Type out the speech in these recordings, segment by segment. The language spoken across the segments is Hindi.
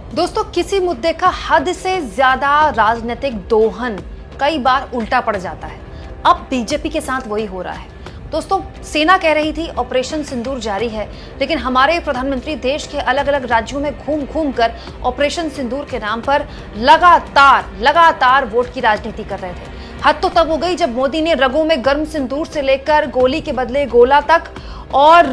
दोस्तों, किसी मुद्दे का हद से ज्यादा राजनीतिक दोहन कई बार उल्टा पड़ जाता है। अब बीजेपी के साथ वही हो रहा है। दोस्तों, सेना कह रही थी ऑपरेशन सिंदूर जारी है, लेकिन हमारे प्रधानमंत्री देश के अलग अलग राज्यों में घूम घूम कर ऑपरेशन सिंदूर के नाम पर लगातार वोट की राजनीति कर रहे थे। हद तो तब हो गई जब मोदी ने रगों में गर्म सिंदूर से लेकर गोली के बदले गोला तक और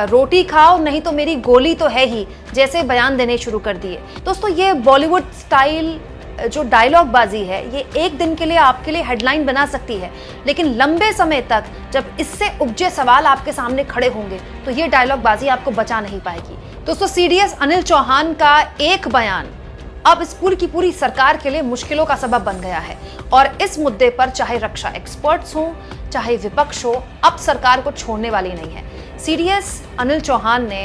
रोटी खाओ नहीं तो मेरी गोली तो है ही जैसे बयान देने शुरू कर दिए। दोस्तों, ये बॉलीवुड स्टाइल जो डायलॉग बाजी है, ये एक दिन के लिए आपके लिए हेडलाइन बना सकती है, लेकिन लंबे समय तक जब इससे उपजे सवाल आपके सामने खड़े होंगे तो ये डायलॉग बाजी आपको बचा नहीं पाएगी। दोस्तों, सीडीएस अनिल चौहान का एक बयान अब इस पूरी की पूरी सरकार के लिए मुश्किलों का सबब बन गया है और इस मुद्दे पर चाहे रक्षा एक्सपर्ट्स हों चाहे विपक्ष हो, अब सरकार को छोड़ने वाली नहीं है। सीडीएस अनिल चौहान ने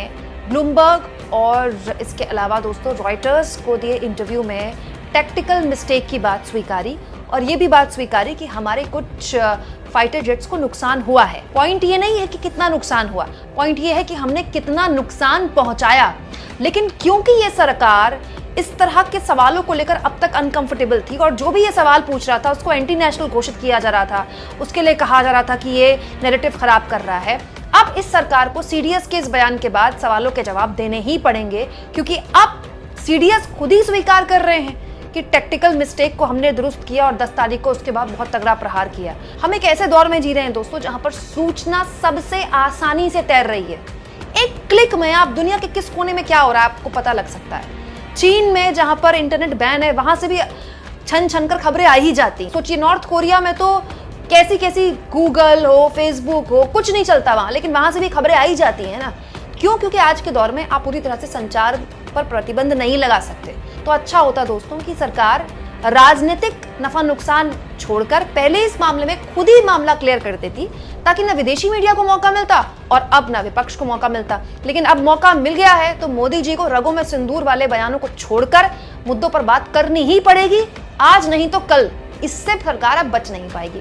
ब्लूमबर्ग और इसके अलावा दोस्तों रॉयटर्स को दिए इंटरव्यू में टैक्टिकल मिस्टेक की बात स्वीकारी और ये भी बात स्वीकारी कि हमारे कुछ फाइटर जेट्स को नुकसान हुआ है। पॉइंट ये नहीं है कि कितना नुकसान हुआ, पॉइंट ये है कि हमने कितना नुकसान पहुंचाया। लेकिन क्योंकि ये सरकार इस तरह के सवालों को लेकर अब तक अनकंफर्टेबल थी और जो भी ये सवाल पूछ रहा था उसको एंटी नेशनल घोषित किया जा रहा था, उसके लिए कहा जा रहा था कि ये नैरेटिव खराब कर रहा है। अब इस सरकार को सीडीएस के इस बयान के बाद सवालों के जवाब देने ही पड़ेंगे, क्योंकि अब सीडीएस खुद ही स्वीकार कर रहे हैं कि टेक्निकल मिस्टेक को हमने दुरुस्त किया और 10 तारीख को उसके बाद बहुत तगड़ा प्रहार किया। हम एक ऐसे दौर में जी रहे हैं दोस्तों जहां पर सूचना सबसे आसानी से तैर रही है। एक क्लिक में आप दुनिया के किस कोने में क्या हो रहा है आपको पता लग सकता है। चीन में जहां पर इंटरनेट बैन है वहां से भी छन छन कर खबरें आ ही जाती। सोचिए, नॉर्थ कोरिया में तो कैसी गूगल हो, फेसबुक हो, कुछ नहीं चलता वहां, लेकिन वहां से भी खबरें आ ही जाती है ना। क्यों? क्योंकि आज के दौर में आप पूरी तरह से संचार पर प्रतिबंध नहीं लगा सकते। तो अच्छा होता दोस्तों कि सरकार राजनीतिक नफा नुकसान छोड़कर पहले इस मामले में खुद ही मामला क्लियर कर देती, ताकि न विदेशी मीडिया को मौका मिलता और अब न विपक्ष को मौका मिलता। लेकिन अब मौका मिल गया है तो मोदी जी को रगों में सिंदूर वाले बयानों को छोड़कर मुद्दों पर बात करनी ही पड़ेगी। आज नहीं तो कल इससे सरकार अब बच नहीं पाएगी।